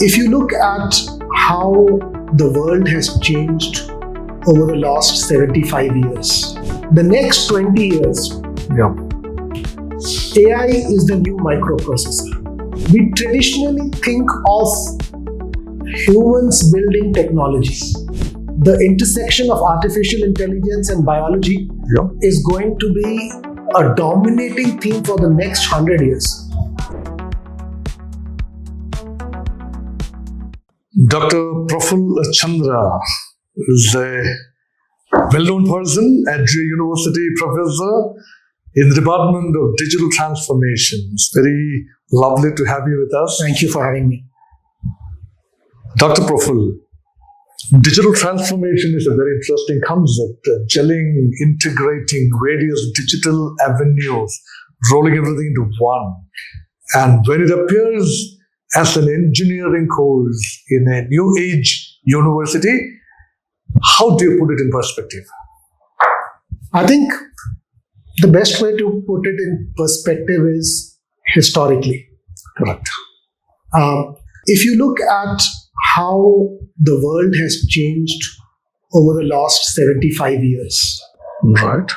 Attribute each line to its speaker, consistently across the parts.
Speaker 1: If you look at how the world has changed over the last 75 years, the next 20 years, AI is the new microprocessor. We traditionally think of humans building technology. The intersection of artificial intelligence and biology is going to be a dominating theme for the next 100 years.
Speaker 2: Dr. Praphul Chandra is a well-known person, Atria University professor in the Department of Digital Transformation. It's very lovely to have you with us.
Speaker 1: Thank you for having me.
Speaker 2: Dr. Praphul, digital transformation is a very interesting concept, gelling, integrating various digital avenues, rolling everything into one. And when it appears as an engineering course in a new age university, how do you put it in perspective?
Speaker 1: I think the best way to put it in perspective is historically.
Speaker 2: Correct.
Speaker 1: If you look at how the world has changed over the last 75 years,
Speaker 2: Right.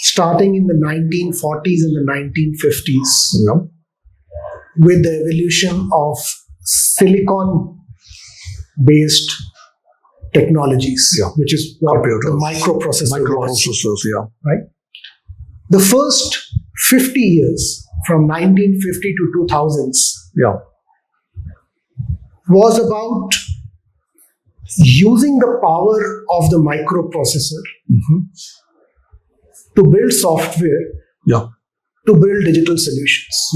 Speaker 1: starting in the 1940s and the 1950s,
Speaker 2: Yeah.
Speaker 1: with the evolution of silicon-based technologies, which is what the microprocessor was.
Speaker 2: Microprocessors,
Speaker 1: Right? The first 50 years, from 1950 to 2000s, was about using the power of the microprocessor to build software, to build digital solutions.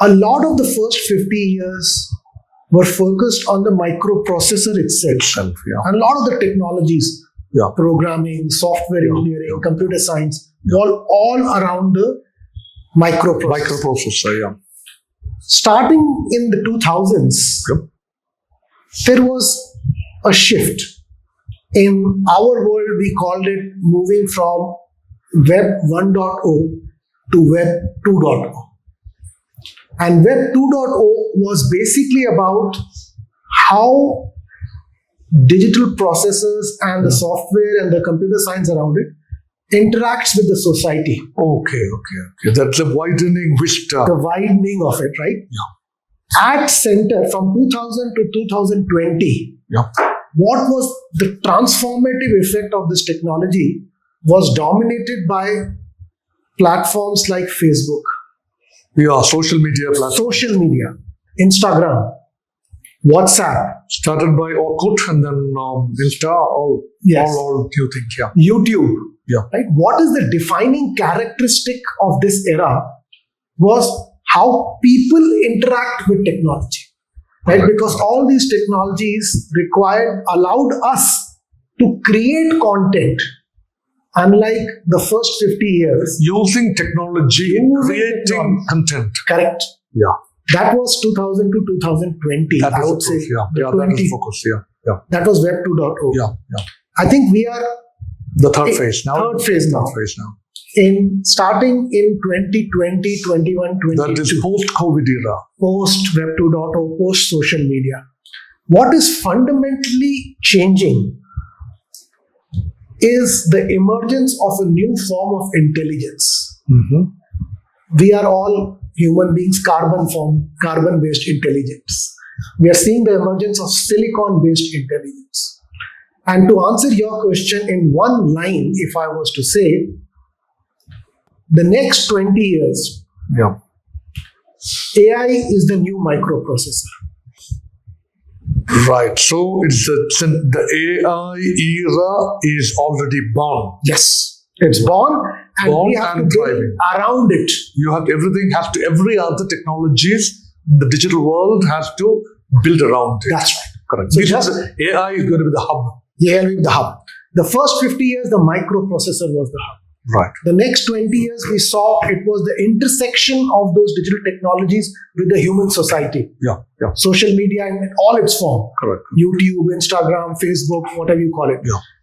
Speaker 1: A lot of the first 50 years were focused on the microprocessor itself. And a lot of the technologies, programming, software engineering, computer science, all around the microprocessor. Starting in the 2000s, there was a shift. In our world, we called it moving from Web 1.0 to Web 2.0. And Web 2.0 was basically about how digital processors and the software and the computer science around it interacts with the society.
Speaker 2: Okay. That's a widening vista.
Speaker 1: The widening of it, right? At center, from 2000 to 2020, what was the transformative effect of this technology was dominated by platforms like Facebook.
Speaker 2: Social media platforms.
Speaker 1: Social media, Instagram, WhatsApp.
Speaker 2: Started by Orkut and then Insta, all new things.
Speaker 1: YouTube. Right? What is the defining characteristic of this era was how people interact with technology. Right? Because all these technologies allowed us to create content. Unlike the first 50 years.
Speaker 2: Using technology, creating content.
Speaker 1: Correct. That was 2000 to 2020.
Speaker 2: That
Speaker 1: I
Speaker 2: was
Speaker 1: would say.
Speaker 2: that was the focus.
Speaker 1: That was Web 2.0. I think we are
Speaker 2: the third phase now.
Speaker 1: Third phase now. Starting in 2020, 21, 22.
Speaker 2: That is post-COVID era.
Speaker 1: Post Web 2.0, post social media. What is fundamentally changing is the emergence of a new form of intelligence. We are all human beings, carbon-based intelligence. We are seeing the emergence of silicon-based intelligence. And to answer your question in one line, if I was to say, the next 20 years, AI is the new microprocessor.
Speaker 2: Right. So the AI era is already born.
Speaker 1: Yes. It's born and we have to build around it.
Speaker 2: Every other technologies, the digital world has to build around it.
Speaker 1: That's right.
Speaker 2: Correct.
Speaker 1: So
Speaker 2: AI is going to be the hub.
Speaker 1: AI will be the hub. The first 50 years, the microprocessor was the hub.
Speaker 2: Right.
Speaker 1: The next 20 years, we saw it was the intersection of those digital technologies with the human society. Social media in all its form.
Speaker 2: Correct.
Speaker 1: YouTube, Instagram, Facebook, whatever you call it.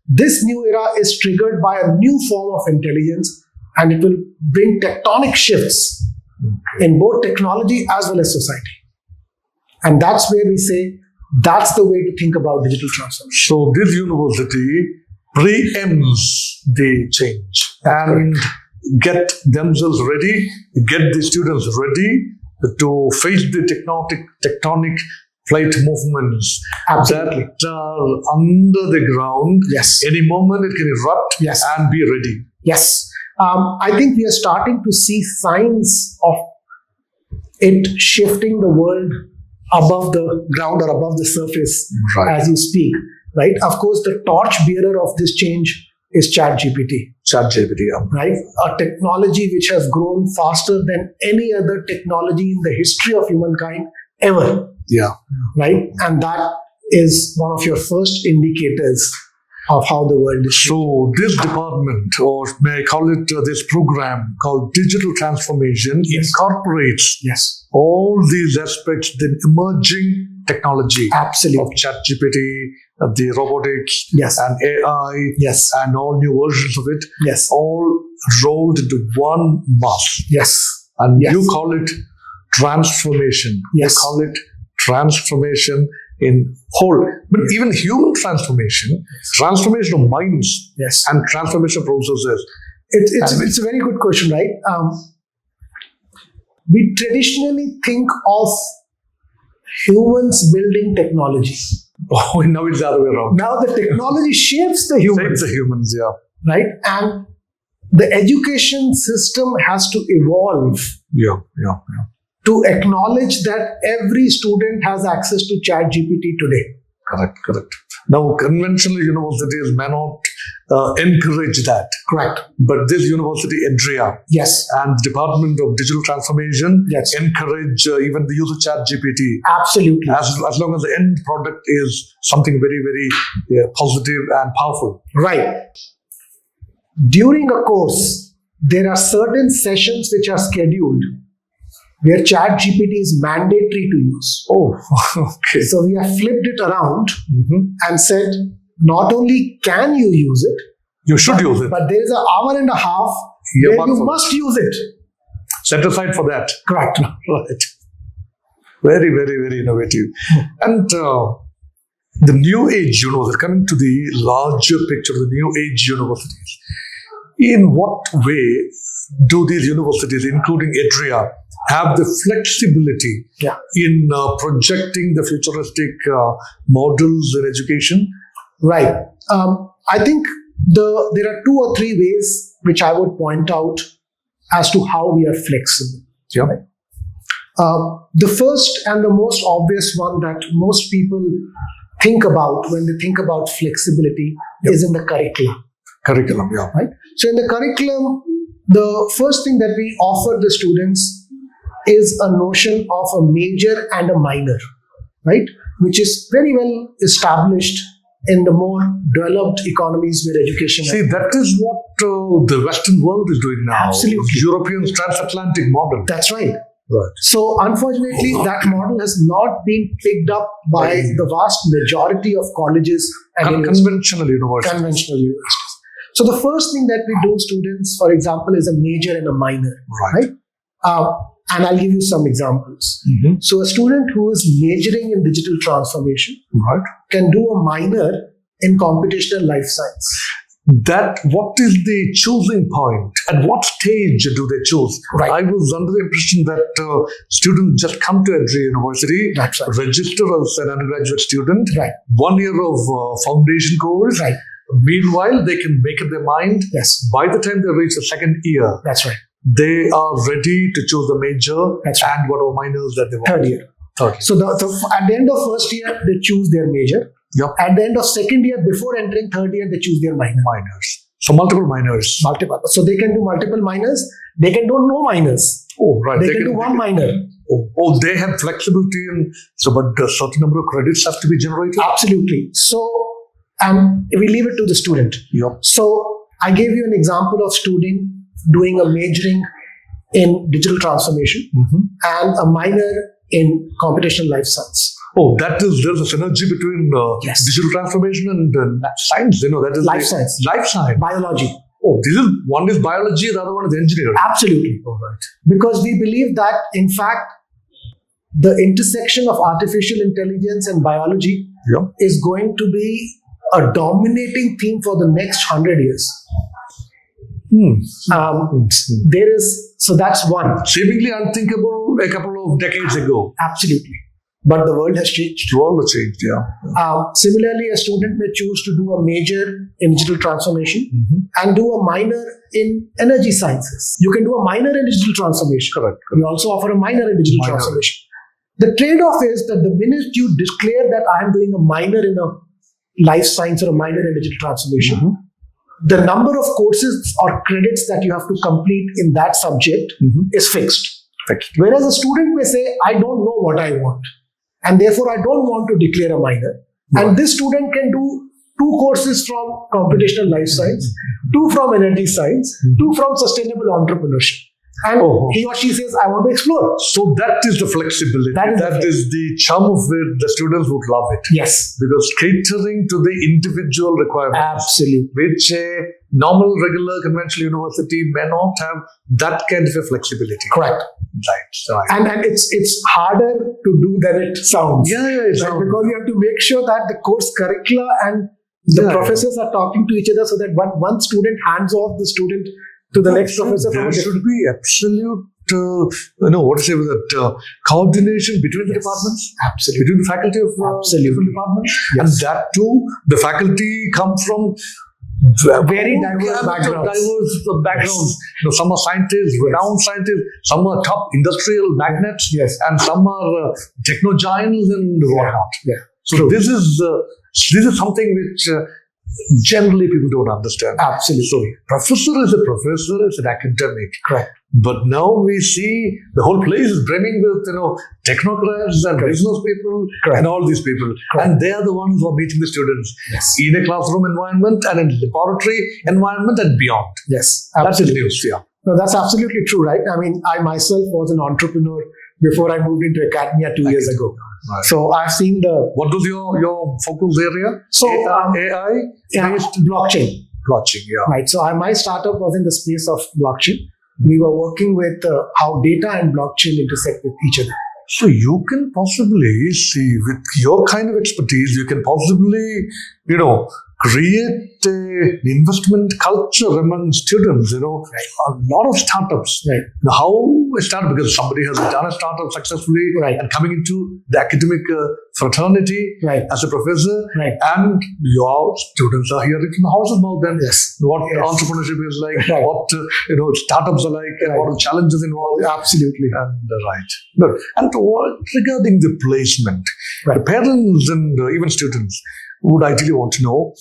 Speaker 1: This new era is triggered by a new form of intelligence, and it will bring tectonic shifts in both technology as well as society. And that's where we say that's the way to think about digital transformation.
Speaker 2: So this university preempts the change and get themselves ready, get the students ready to face the tectonic plate movements
Speaker 1: Absolutely.
Speaker 2: that are under the ground.
Speaker 1: Yes.
Speaker 2: Any moment it can erupt
Speaker 1: Yes.
Speaker 2: and be ready.
Speaker 1: Yes. I think we are starting to see signs of it shifting the world above the ground or above the surface as you speak, right? Of course, the torch bearer of this change is ChatGPT.
Speaker 2: ChatGPT, yeah.
Speaker 1: Right? A technology which has grown faster than any other technology in the history of humankind ever.
Speaker 2: Yeah.
Speaker 1: Right? And that is one of your first indicators of how the world is.
Speaker 2: So this department, or may I call it this program called Digital Transformation, incorporates all these aspects, the emerging technology
Speaker 1: Absolutely.
Speaker 2: of ChatGPT, the robotics, and AI, and all new versions of it, all rolled into one mass. And you call it transformation. You call it transformation in whole, but even human transformation, transformation of minds, and transformation processes.
Speaker 1: It's a very good question, right? We traditionally think of humans building technology.
Speaker 2: Oh, now it's the other way around.
Speaker 1: Now the technology shapes the humans.
Speaker 2: Shapes the humans, yeah.
Speaker 1: Right? And the education system has to evolve. To acknowledge that every student has access to ChatGPT today.
Speaker 2: Correct. Now, conventional universities may not encourage that.
Speaker 1: Correct.
Speaker 2: But this university, Atria, and Department of Digital Transformation, encourage even the use of ChatGPT.
Speaker 1: Absolutely.
Speaker 2: As long as the end product is something very, very positive and powerful.
Speaker 1: Right. During a course, there are certain sessions which are scheduled where ChatGPT is mandatory to use.
Speaker 2: Oh, okay.
Speaker 1: So we have flipped it around and said, not only can you use it,
Speaker 2: you should use it.
Speaker 1: But there is an hour and a half where you must use it.
Speaker 2: Set aside for that.
Speaker 1: Correct.
Speaker 2: Right. Very, very, very innovative. And the new age university, coming to the larger picture of the new age universities, in what way do these universities, including Atria, have the flexibility in projecting the futuristic models in education?
Speaker 1: Right. I think there are 2 or 3 ways which I would point out as to how we are flexible. The first and the most obvious one that most people think about when they think about flexibility is in the curriculum. Right? So in the curriculum, the first thing that we offer the students is a notion of a major and a minor, right? Which is very well established in the more developed economies where education.
Speaker 2: See, that is what the Western world is doing now.
Speaker 1: Absolutely.
Speaker 2: European transatlantic model.
Speaker 1: That's right. So unfortunately, that model has not been picked up by the vast majority of colleges and
Speaker 2: conventional universities.
Speaker 1: So the first thing that we do, students, for example, is a major and a minor, right? And I'll give you some examples. So a student who is majoring in digital transformation can do a minor in computational life science.
Speaker 2: What is the choosing point? At what stage do they choose? I was under the impression that students just come to Atria University, register as an undergraduate student, 1 year of foundation course. Meanwhile, they can make up their mind. By the time they reach the second year, they are ready to choose the major and whatever minors that they want.
Speaker 1: Third year. So at the end of first year, they choose their major. At the end of second year, before entering third year, they choose their minors.
Speaker 2: So multiple minors.
Speaker 1: So they can do multiple minors. They can do no minors.
Speaker 2: Oh, right.
Speaker 1: They can do one minor.
Speaker 2: Oh, they have flexibility, but a certain number of credits have to be generated?
Speaker 1: Absolutely. So, and we leave it to the student. So I gave you an example of student doing a majoring in digital transformation and a minor in computational life science.
Speaker 2: Oh, there's a synergy between digital transformation and science. That is
Speaker 1: life science.
Speaker 2: Life science.
Speaker 1: Biology.
Speaker 2: Oh, one is biology, the other one is engineering.
Speaker 1: Absolutely. Because we believe that, in fact, the intersection of artificial intelligence and biology
Speaker 2: Yeah.
Speaker 1: is going to be a dominating theme for the next 100 years. So that's one.
Speaker 2: Seemingly unthinkable a couple of decades ago.
Speaker 1: Absolutely. But the world has changed.
Speaker 2: The world has changed, yeah.
Speaker 1: Similarly, a student may choose to do a major in digital transformation and do a minor in energy sciences. You can do a minor in digital transformation.
Speaker 2: Correct.
Speaker 1: We also offer a minor in digital transformation. The trade-off is that the minute you declare that I am doing a minor in a life science or a minor in digital transformation, the number of courses or credits that you have to complete in that subject is fixed. Whereas a student may say, I don't know what I want, and therefore I don't want to declare a minor. And this student can do 2 courses from computational life science, 2 from energy science, 2 from sustainable entrepreneurship. And he or she says, I want to explore.
Speaker 2: So that is the flexibility. That is the charm of it. The students would love it.
Speaker 1: Yes.
Speaker 2: Because catering to the individual requirements.
Speaker 1: Absolutely.
Speaker 2: Which a normal, regular, conventional university may not have that kind of a flexibility.
Speaker 1: Correct.
Speaker 2: Right.
Speaker 1: And it's harder to do than it sounds.
Speaker 2: Because
Speaker 1: you have to make sure that the course curricula and the professors are talking to each other so that one student hands off the student to the next professor.
Speaker 2: There should be absolute, coordination between the departments.
Speaker 1: Absolutely.
Speaker 2: Between the faculty of different departments. Yes. And that too, the faculty come from
Speaker 1: very diverse backgrounds.
Speaker 2: Yes. Some are scientists, renowned scientists. Some are top industrial magnates.
Speaker 1: Yes.
Speaker 2: And some are techno giants and whatnot.
Speaker 1: Yeah.
Speaker 2: So this is something which generally people don't understand.
Speaker 1: Absolutely.
Speaker 2: So professor is a professor, is an academic.
Speaker 1: Correct.
Speaker 2: But now we see the whole place is brimming with technocrats and business people and all these people. And they are the ones who are meeting the students in a classroom environment and in laboratory environment and beyond.
Speaker 1: Yes,
Speaker 2: absolutely. That's the news.
Speaker 1: No, that's absolutely true, right? I mean, I myself was an entrepreneur before I moved into academia 2 years ago. Right. So I've seen
Speaker 2: What was your focus area?
Speaker 1: So
Speaker 2: AI?
Speaker 1: Blockchain.
Speaker 2: Blockchain, yeah.
Speaker 1: Right. So my startup was in the space of blockchain. We were working with how data and blockchain intersect with each other.
Speaker 2: So you can possibly see, with your kind of expertise, you can possibly, create an investment culture among students, a lot of startups.
Speaker 1: Right.
Speaker 2: How a startup, because somebody has done a startup successfully and coming into the academic fraternity as a professor, and your students are hearing from the horse's mouth then what entrepreneurship is like, what startups are like, and what are the challenges involved.
Speaker 1: Absolutely.
Speaker 2: And and regarding the placement, the parents and even students would ideally want to know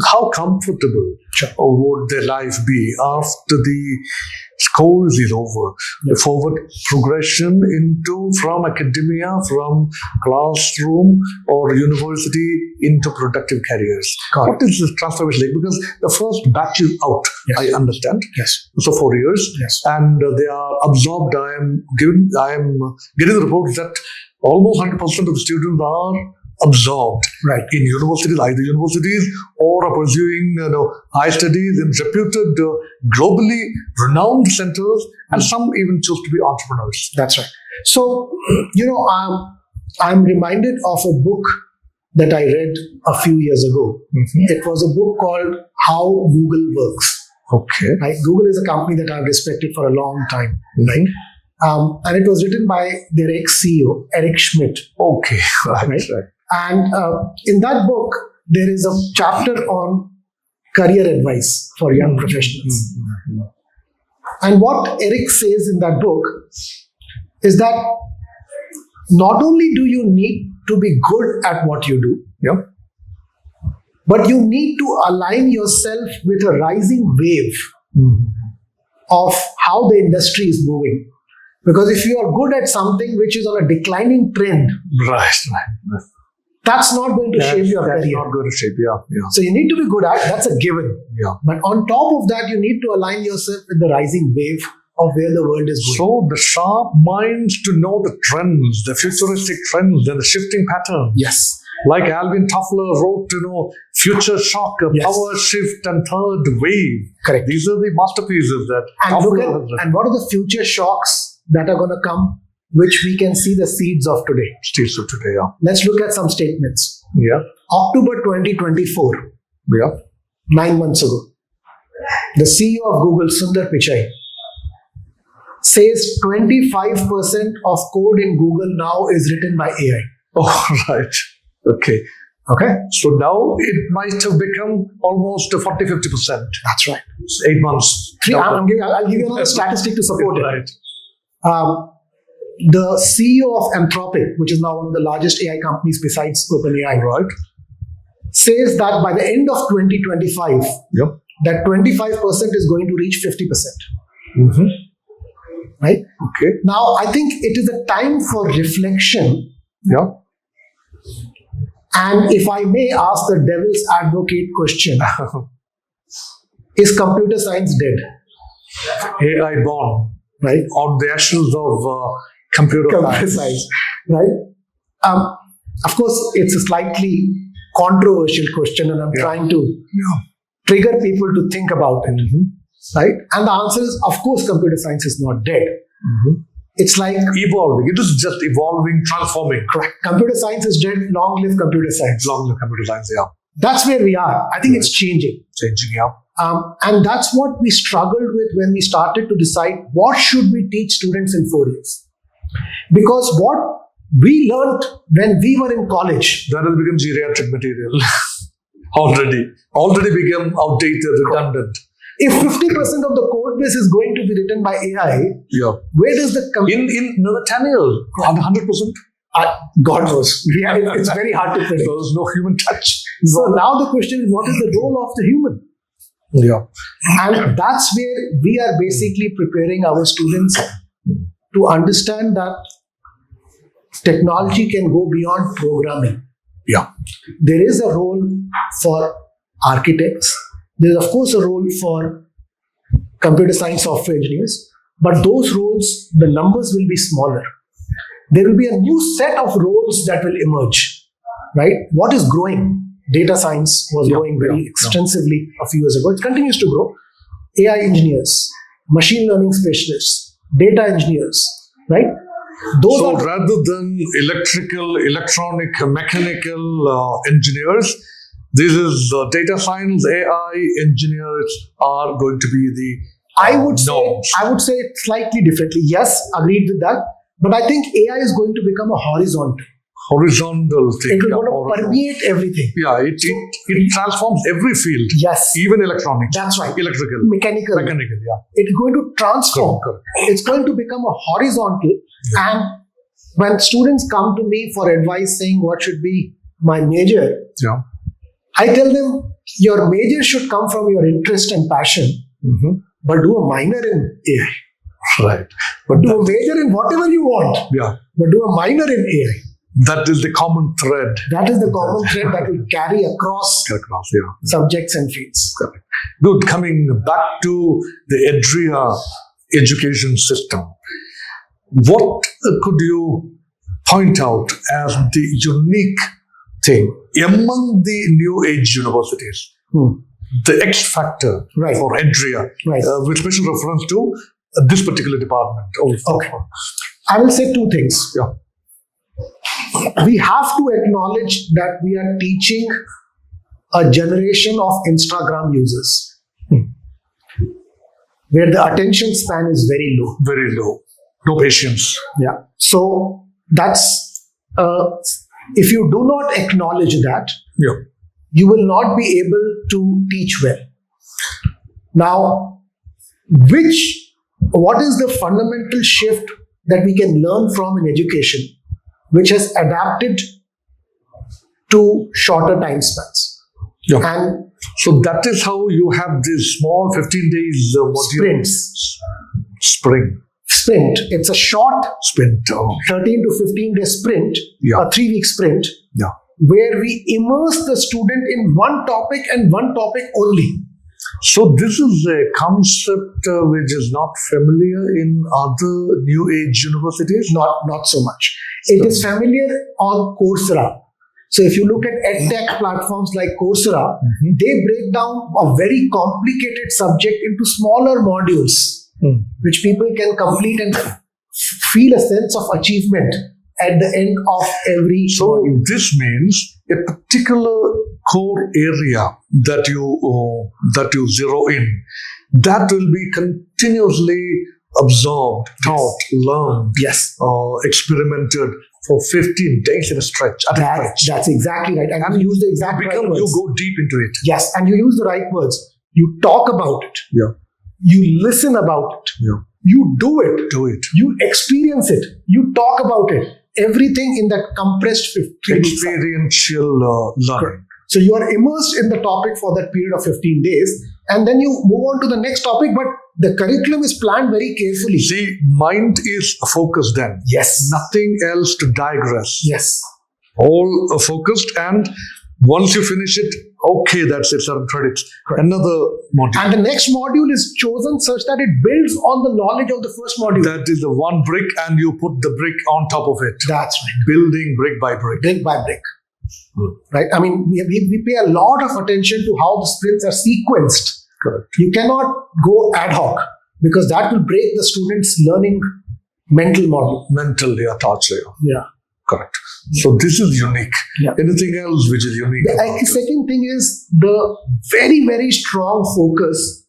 Speaker 2: how comfortable would their life be after the course is over, the forward progression from academia, from classroom or university into productive careers. What is this transformation like? Because the first batch is out, I understand.
Speaker 1: Yes.
Speaker 2: So 4 years, and they are absorbed. I am getting the reports that almost 100% of the students are absorbed in universities, either universities or are pursuing high studies in reputed, globally renowned centers, and some even choose to be entrepreneurs.
Speaker 1: That's right. So, I'm reminded of a book that I read a few years ago. It was a book called How Google Works.
Speaker 2: Okay.
Speaker 1: Right? Google is a company that I've respected for a long time. Right? And it was written by their ex-CEO, Eric Schmidt.
Speaker 2: Okay. Right.
Speaker 1: And in that book, there is a chapter on career advice for young professionals. And what Eric says in that book is that not only do you need to be good at what you do, but you need to align yourself with a rising wave of how the industry is moving. Because if you are good at something which is on a declining trend, that's not going to shape your career.
Speaker 2: That's not going to shape,
Speaker 1: So you need to be good at, that's a given. But on top of that, you need to align yourself with the rising wave of where the world is going.
Speaker 2: So the sharp minds to know the trends, the futuristic trends and the shifting patterns.
Speaker 1: Yes.
Speaker 2: Like Alvin Toffler wrote, Future Shock, Power Shift and Third Wave.
Speaker 1: Correct.
Speaker 2: These are the masterpieces that
Speaker 1: and what are the future shocks that are going to come? which we can see the seeds of today.
Speaker 2: Seeds of today, yeah.
Speaker 1: Let's look at some statements.
Speaker 2: Yeah.
Speaker 1: October 2024,
Speaker 2: Yeah.
Speaker 1: 9 months ago, the CEO of Google, Sundar Pichai, says 25% of code in Google now is written by AI.
Speaker 2: Oh, right. Okay.
Speaker 1: Okay?
Speaker 2: So now it might have become almost 40-50%.
Speaker 1: That's right.
Speaker 2: 8 months.
Speaker 1: I'll give you another statistic to support it.
Speaker 2: Right.
Speaker 1: The CEO of Anthropic, which is now one of the largest AI companies besides OpenAI,
Speaker 2: Right.
Speaker 1: says that by the end of 2025,
Speaker 2: Yep.
Speaker 1: that 25% is going to reach 50%.
Speaker 2: Mm-hmm.
Speaker 1: Right?
Speaker 2: Okay.
Speaker 1: Now, I think it is a time for reflection.
Speaker 2: Yeah.
Speaker 1: And if I may ask the devil's advocate question, is computer science dead?
Speaker 2: AI born.
Speaker 1: Right?
Speaker 2: On the ashes of computer
Speaker 1: Science. Right? Of course, it's a slightly controversial question, and I'm trying to trigger people to think about it.
Speaker 2: Mm-hmm.
Speaker 1: Right? And the answer is, of course, computer science is not dead.
Speaker 2: Mm-hmm.
Speaker 1: It's like
Speaker 2: evolving. It is just evolving, transforming.
Speaker 1: correct. Computer science is dead. Long live computer science.
Speaker 2: Long live computer science, yeah.
Speaker 1: That's where we are. I think it's changing.
Speaker 2: Changing, yeah.
Speaker 1: And that's what we struggled with when we started to decide what should we teach students in 4 years. Because what we learned when we were in college,
Speaker 2: that has become geriatric material. Already become outdated, redundant.
Speaker 1: if 50% of the code base is going to be written by AI, where does the
Speaker 2: in Nathaniel, 100%?
Speaker 1: God knows. Yeah, it's very hard to predict.
Speaker 2: There's no human touch.
Speaker 1: So now the question is, what is the role of the human?
Speaker 2: Yeah.
Speaker 1: And that's where we are basically preparing our students to understand that technology can go beyond programming.
Speaker 2: Yeah.
Speaker 1: There is a role for architects. There's, of course, a role for computer science software engineers. But those roles, the numbers will be smaller. There will be a new set of roles that will emerge. Right? What is growing? Data science was growing very extensively a few years ago. It continues to grow. AI engineers, machine learning specialists, data engineers, right? Those
Speaker 2: so
Speaker 1: are
Speaker 2: rather than electrical, electronic, mechanical engineers, this is data science, AI engineers are going to be the
Speaker 1: I would
Speaker 2: norms.
Speaker 1: say it slightly differently. Yes, agreed with that. But I think AI is going to become a horizontal thing. It will going to permeate everything.
Speaker 2: Yeah, it transforms every field.
Speaker 1: Yes.
Speaker 2: Even electronics.
Speaker 1: That's right.
Speaker 2: Electrical.
Speaker 1: Mechanical.
Speaker 2: Yeah.
Speaker 1: It's going to transform.
Speaker 2: Correct.
Speaker 1: It's going to become a horizontal. Yeah. And when students come to me for advice saying what should be my major, I tell them your major should come from your interest and passion, but do a minor in AI.
Speaker 2: Right.
Speaker 1: But do a major in whatever you want.
Speaker 2: Yeah.
Speaker 1: But do a minor in AI.
Speaker 2: That is the common thread.
Speaker 1: That is the common thread that will carry across subjects and fields.
Speaker 2: Correct. Good. Coming back to the Atria education system, what could you point out as the unique thing among the new age universities? The X factor for Atria, with special reference to this particular department.
Speaker 1: Okay. I will say two things.
Speaker 2: Yeah.
Speaker 1: We have to acknowledge that we are teaching a generation of Instagram users where the attention span is very low.
Speaker 2: Very low. No patience.
Speaker 1: Yeah. So that's, if you do not acknowledge that, you will not be able to teach well. Now, what is the fundamental shift that we can learn from in education, which has adapted to shorter time spans? And
Speaker 2: so that is how you have this small 15 days
Speaker 1: sprints.
Speaker 2: Sprint.
Speaker 1: It's a short
Speaker 2: sprint,
Speaker 1: 13 to 15 day sprint, a 3-week sprint,
Speaker 2: Yeah.
Speaker 1: where we immerse the student in one topic and one topic only.
Speaker 2: So this is a concept which is not familiar in other new age universities?
Speaker 1: Not so much. It is familiar on Coursera. So if you look at edtech platforms like Coursera, they break down a very complicated subject into smaller modules, which people can complete and feel a sense of achievement at the end of every
Speaker 2: So
Speaker 1: module.
Speaker 2: this means a particular core area that you zero in, that will be continuously absorbed, taught, learned,
Speaker 1: Yes.
Speaker 2: Experimented for 15 days in a stretch. At a stretch.
Speaker 1: That's exactly right. And you use the exact right
Speaker 2: You
Speaker 1: words.
Speaker 2: go deep into it.
Speaker 1: Yes, and you use the right words. You talk about it.
Speaker 2: Yeah.
Speaker 1: You listen about it.
Speaker 2: Yeah.
Speaker 1: You do it.
Speaker 2: Do it.
Speaker 1: You experience it. You talk about it. Everything in that compressed 15 weeks.
Speaker 2: Experiential learning.
Speaker 1: So you are immersed in the topic for that period of 15 days, and then you move on to the next topic, but the curriculum is planned very carefully.
Speaker 2: See, mind is focused then.
Speaker 1: Yes.
Speaker 2: Nothing else to digress.
Speaker 1: Yes.
Speaker 2: All focused, and once you finish it, okay, that's it, certain credits.
Speaker 1: Correct.
Speaker 2: Another module.
Speaker 1: And the next module is chosen such that it builds on the knowledge of the first module.
Speaker 2: That is the one brick, and you put the brick on top of it.
Speaker 1: That's right.
Speaker 2: Building brick by brick.
Speaker 1: Brick by brick.
Speaker 2: Good.
Speaker 1: Right? I mean, we pay a lot of attention to how the sprints are sequenced.
Speaker 2: Correct.
Speaker 1: You cannot go ad hoc because that will break the student's learning mental model.
Speaker 2: Mental, yeah, thoughts, yeah.
Speaker 1: Yeah.
Speaker 2: Correct. So this is unique.
Speaker 1: Yeah.
Speaker 2: Anything else which is unique?
Speaker 1: The second thing is the very, very strong focus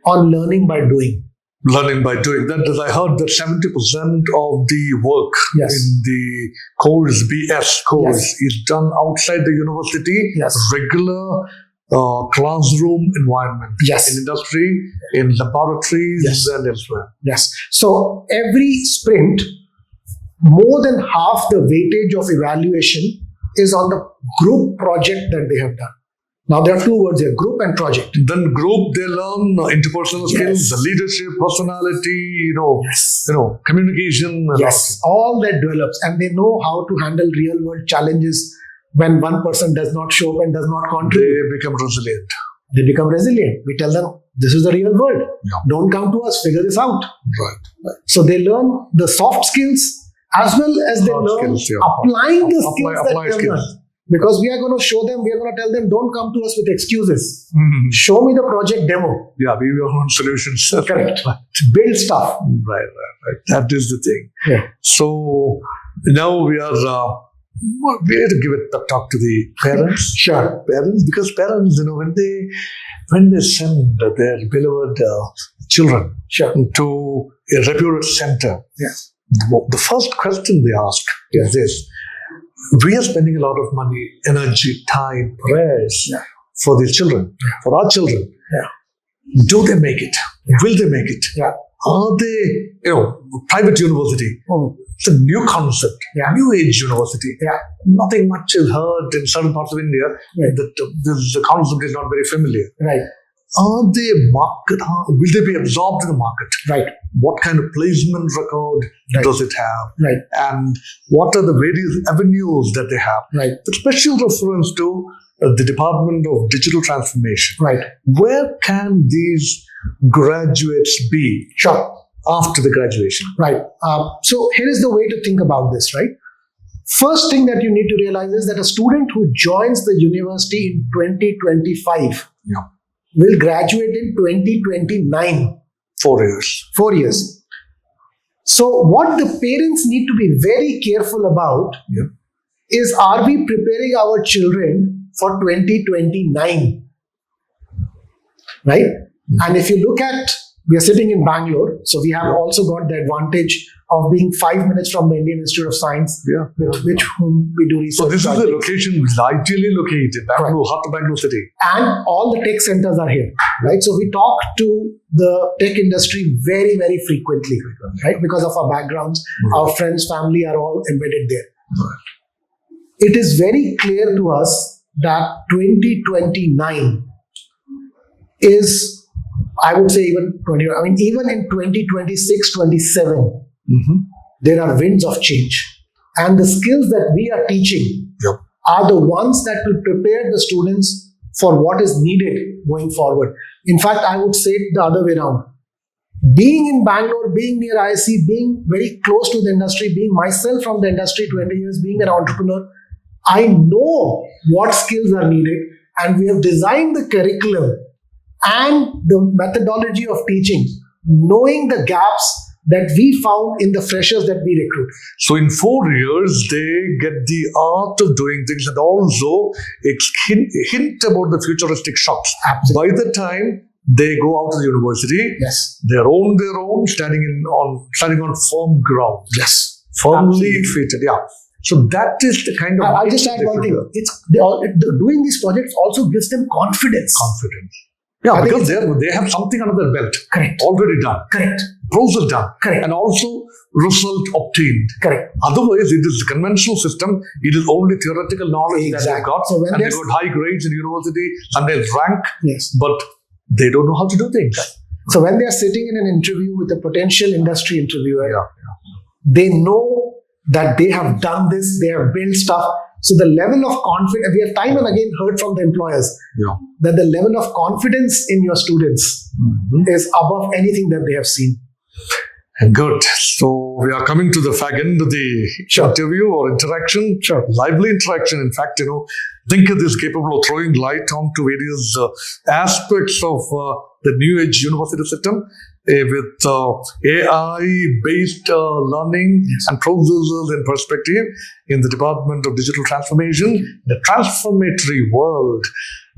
Speaker 1: on learning by doing.
Speaker 2: Learning by doing. That is, I heard that 70% of the work
Speaker 1: Yes.
Speaker 2: in the course, BS course,
Speaker 1: Yes.
Speaker 2: is done outside the university.
Speaker 1: Yes.
Speaker 2: Regular classroom environment.
Speaker 1: Yes.
Speaker 2: In industry, in laboratories,
Speaker 1: Yes.
Speaker 2: and elsewhere.
Speaker 1: Yes. So every sprint, more than half the weightage of evaluation is on the group project that they have done. Now there are two words here, group and project.
Speaker 2: Then group, they learn interpersonal skills,
Speaker 1: Yes.
Speaker 2: the leadership, personality,
Speaker 1: Yes.
Speaker 2: communication. And
Speaker 1: Yes, all that develops, and they know how to handle real world challenges when one person does not show up and does not
Speaker 2: all.
Speaker 1: contribute.
Speaker 2: They become resilient.
Speaker 1: They become resilient. We tell them, this is the real world.
Speaker 2: Yeah.
Speaker 1: Don't come to us, figure this out.
Speaker 2: Right.
Speaker 1: So they learn the soft skills as well as they
Speaker 2: Hard
Speaker 1: learn
Speaker 2: skills, yeah.
Speaker 1: applying the
Speaker 2: Apply
Speaker 1: skills that they have
Speaker 2: skills.
Speaker 1: learned. Because we are going to show them, we are going to tell them, don't come to us with excuses.
Speaker 2: Mhm.
Speaker 1: Show me the project demo.
Speaker 2: Yeah, we will want solutions.
Speaker 1: Correct.
Speaker 2: Right.
Speaker 1: Build stuff.
Speaker 2: Right. That is the thing.
Speaker 1: Yeah.
Speaker 2: So now we are we have to give it a talk to the parents.
Speaker 1: Sure.
Speaker 2: Parents, because parents, when they send their beloved children
Speaker 1: Sure.
Speaker 2: to a reputed center,
Speaker 1: Yeah.
Speaker 2: the first question they ask is this: we are spending a lot of money, energy, time, prayers
Speaker 1: Yeah.
Speaker 2: for these children, for our children.
Speaker 1: Yeah.
Speaker 2: Do they make it? Will they make it?
Speaker 1: Yeah.
Speaker 2: Are they, private university?
Speaker 1: Oh.
Speaker 2: It's a new concept,
Speaker 1: Yeah.
Speaker 2: new age university.
Speaker 1: Yeah.
Speaker 2: Nothing much is heard in certain parts of India.
Speaker 1: Right.
Speaker 2: That the concept is not very familiar.
Speaker 1: Right.
Speaker 2: Are they market? Will they be absorbed in the market?
Speaker 1: Right.
Speaker 2: What kind of placement record
Speaker 1: Right.
Speaker 2: does it have?
Speaker 1: Right.
Speaker 2: And what are the various avenues that they have?
Speaker 1: Right.
Speaker 2: With special reference to the Department of Digital Transformation.
Speaker 1: Right.
Speaker 2: Where can these graduates be
Speaker 1: Sure.
Speaker 2: after the graduation?
Speaker 1: Right. So here is the way to think about this, right? First thing that you need to realize is that a student who joins the university in 2025
Speaker 2: Yeah.
Speaker 1: will graduate in 2029,
Speaker 2: 4 years.
Speaker 1: 4 years. So what the parents need to be very careful about
Speaker 2: Yeah.
Speaker 1: is, are we preparing our children for 2029? Right? And if you look at, we are sitting in Bangalore, so we have also got the advantage of being 5 minutes from the Indian Institute of Science,
Speaker 2: Yeah.
Speaker 1: with which whom we do research.
Speaker 2: So this is the
Speaker 1: projects.
Speaker 2: location which is ideally located, Bangalore, heart of Bangalore city.
Speaker 1: And all the tech centers are here, right? So we talk to the tech industry very, very frequently, right? Because of our backgrounds, our friends, family are all embedded there. It is very clear to us that 2029 is, I would say, even even in 2026, 27, there are winds of change. And the skills that we are teaching
Speaker 2: Yep.
Speaker 1: are the ones that will prepare the students for what is needed going forward. In fact, I would say it the other way around. Being in Bangalore, being near IIC, being very close to the industry, being myself from the industry 20 years, being an entrepreneur, I know what skills are needed, and we have designed the curriculum and the methodology of teaching, knowing the gaps that we found in the freshers that we recruit.
Speaker 2: So in 4 years, they get the art of doing things and also a hint about the futuristic shocks.
Speaker 1: Absolutely.
Speaker 2: By the time they go out of the university,
Speaker 1: Yes.
Speaker 2: they're on their own, standing on firm ground.
Speaker 1: Yes.
Speaker 2: Firmly
Speaker 1: Absolutely.
Speaker 2: fitted. Yeah. So that is the kind of.
Speaker 1: I'll just add one thing. Doing these projects also gives them confidence.
Speaker 2: Yeah,
Speaker 1: I think
Speaker 2: because they have something under their belt.
Speaker 1: Correct.
Speaker 2: Already done.
Speaker 1: Correct.
Speaker 2: Process done.
Speaker 1: Correct.
Speaker 2: And also result obtained.
Speaker 1: Correct.
Speaker 2: Otherwise, it is a conventional system. It is only theoretical knowledge that they've got.
Speaker 1: So when
Speaker 2: and they got high grades in university and they'll rank.
Speaker 1: Yes.
Speaker 2: But they don't know how to do things.
Speaker 1: So when they are sitting in an interview with a potential industry interviewer,
Speaker 2: Yeah.
Speaker 1: they know that they have done this, they have built stuff. So the level of confidence, we have time and again heard from the employers
Speaker 2: Yeah.
Speaker 1: that the level of confidence in your students is above anything that they have seen.
Speaker 2: Good. So we are coming to the fag end of the interview or interaction.
Speaker 1: Sure.
Speaker 2: Lively interaction. In fact, Thinketh is capable of throwing light onto various aspects of the new age university system with AI-based learning and processes in perspective in the Department of Digital Transformation, the transformatory world,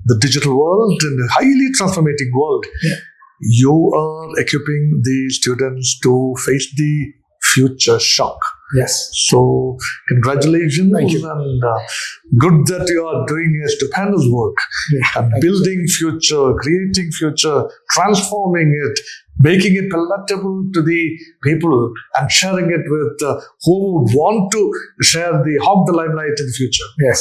Speaker 2: the digital world, and the highly transformating world.
Speaker 1: Yeah.
Speaker 2: You are equipping the students to face the future shock.
Speaker 1: Yes.
Speaker 2: So, congratulations.
Speaker 1: Thank you.
Speaker 2: And good that you are doing a stupendous work.
Speaker 1: Yeah,
Speaker 2: And
Speaker 1: thank you.
Speaker 2: building future, creating future, transforming it, making it palatable to the people and sharing it with who would want to hog the limelight in the future.
Speaker 1: Yes.